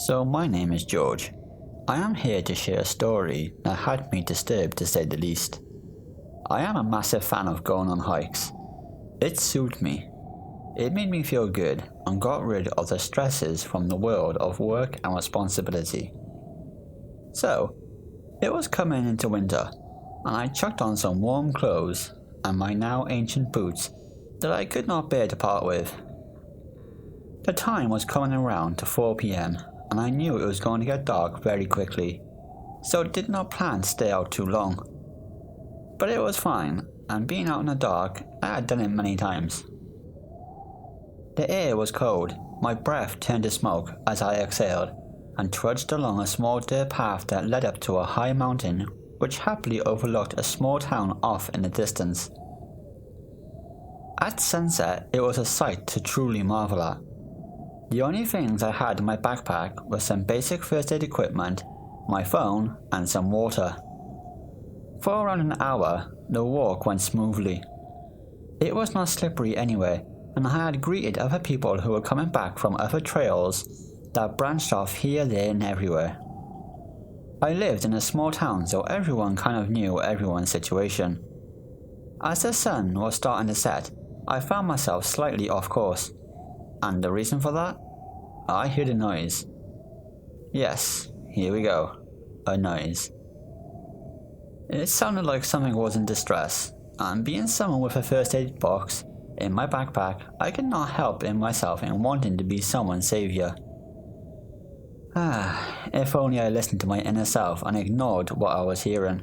So my name is George. I am here to share a story that had me disturbed to say the least. I am a massive fan of going on hikes. It soothed me. It made me feel good and got rid of the stresses from the world of work and responsibility. So, it was coming into winter, and I chucked on some warm clothes and my now ancient boots that I could not bear to part with. The time was coming around to 4 p.m. and I knew it was going to get dark very quickly, so did not plan to stay out too long. But it was fine, and being out in the dark, I had done it many times. The air was cold, my breath turned to smoke as I exhaled, and trudged along a small dirt path that led up to a high mountain which happily overlooked a small town off in the distance. At sunset, it was a sight to truly marvel at. The only things I had in my backpack were some basic first aid equipment, my phone, and some water. For around an hour, the walk went smoothly. It was not slippery anywhere, and I had greeted other people who were coming back from other trails that branched off here, there, and everywhere. I lived in a small town, so everyone kind of knew everyone's situation. As the sun was starting to set, I found myself slightly off course. And the reason for that? I heard a noise. Yes, here we go. A noise. It sounded like something was in distress, and being someone with a first aid box in my backpack, I could not help in myself in wanting to be someone's saviour. If only I listened to my inner self and ignored what I was hearing.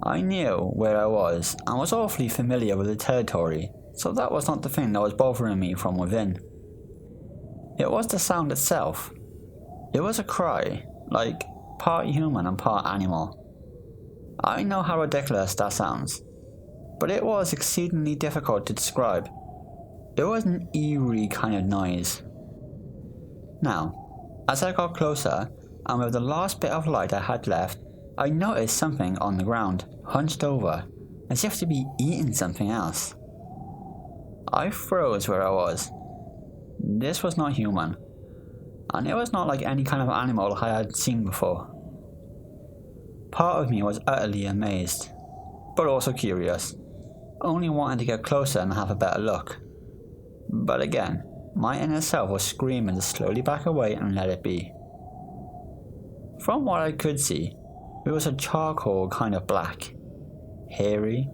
I knew where I was and was awfully familiar with the territory, so that was not the thing that was bothering me from within. It was the sound itself. It was a cry, like part human and part animal. I know how ridiculous that sounds, but it was exceedingly difficult to describe. It was an eerie kind of noise. Now, as I got closer, and with the last bit of light I had left, I noticed something on the ground, hunched over, as if to be eating something else. I froze where I was. This was not human, and it was not like any kind of animal I had seen before. Part of me was utterly amazed, but also curious, only wanting to get closer and have a better look. But again, my inner self was screaming to slowly back away and let it be. From what I could see, it was a charcoal kind of black, hairy,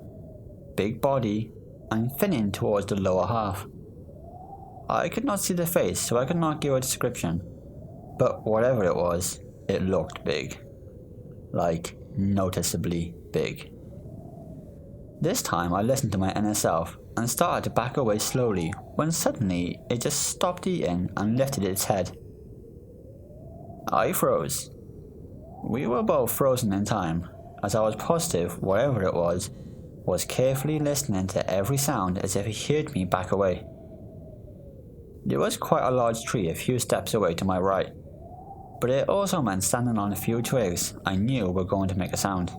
big body, and thinning towards the lower half. I could not see the face, so I could not give a description, but whatever it was, it looked big. Like, noticeably big. This time I listened to my inner self and started to back away slowly when suddenly it just stopped eating and lifted its head. I froze. We were both frozen in time, as I was positive whatever it was carefully listening to every sound as if it heard me back away. There was quite a large tree a few steps away to my right, but it also meant standing on a few twigs I knew were going to make a sound.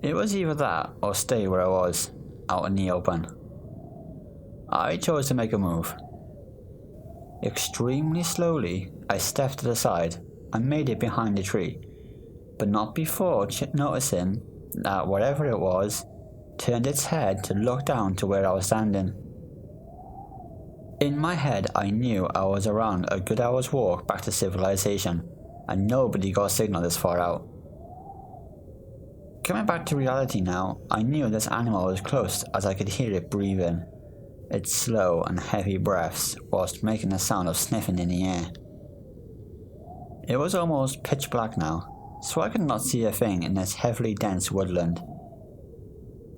It was either that or stay where I was, out in the open. I chose to make a move. Extremely slowly, I stepped to the side and made it behind the tree, but not before noticing that whatever it was turned its head to look down to where I was standing. In my head, I knew I was around a good hour's walk back to civilization, and nobody got signal this far out. Coming back to reality now, I knew this animal was close as I could hear it breathing, its slow and heavy breaths whilst making a sound of sniffing in the air. It was almost pitch black now, so I could not see a thing in this heavily dense woodland.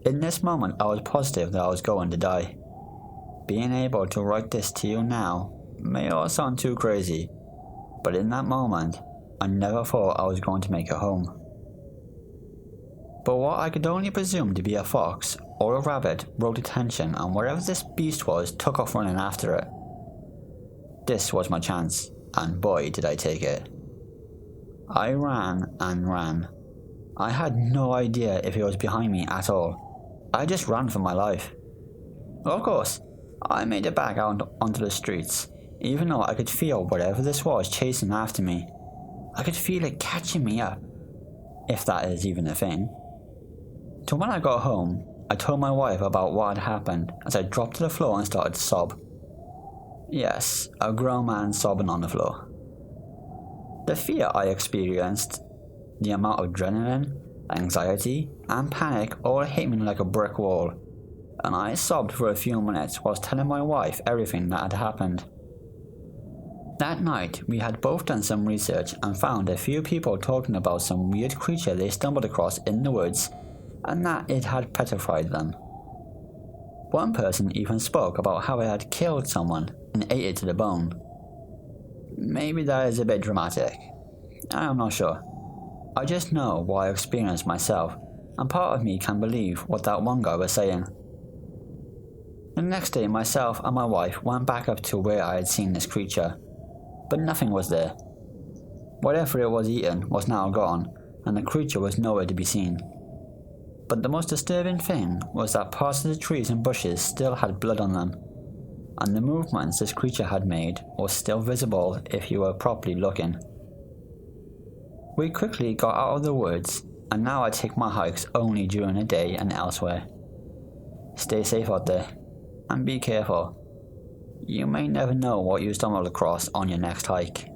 In this moment I was positive that I was going to die. Being able to write this to you now may all sound too crazy, but in that moment, I never thought I was going to make it home. But what I could only presume to be a fox or a rabbit broke attention, and wherever this beast was took off running after it. This was my chance, and boy did I take it. I ran and ran. I had no idea if it was behind me at all. I just ran for my life. Of course, I made it back out onto the streets, even though I could feel whatever this was chasing after me. I could feel it catching me up, if that is even a thing. So when I got home, I told my wife about what had happened as I dropped to the floor and started to sob. Yes, a grown man sobbing on the floor. The fear I experienced, the amount of adrenaline, anxiety, and panic all hit me like a brick wall, and I sobbed for a few minutes whilst telling my wife everything that had happened. That night, we had both done some research and found a few people talking about some weird creature they stumbled across in the woods, and that it had petrified them. One person even spoke about how it had killed someone and ate it to the bone. Maybe that is a bit dramatic. I am not sure. I just know what I experienced myself, and part of me can believe what that one guy was saying. The next day, myself and my wife went back up to where I had seen this creature, but nothing was there. Whatever it was eaten was now gone, and the creature was nowhere to be seen. But the most disturbing thing was that parts of the trees and bushes still had blood on them, and the movements this creature had made were still visible if you were properly looking. We quickly got out of the woods, and now I take my hikes only during the day and elsewhere. Stay safe out there, and be careful. You may never know what you stumble across on your next hike.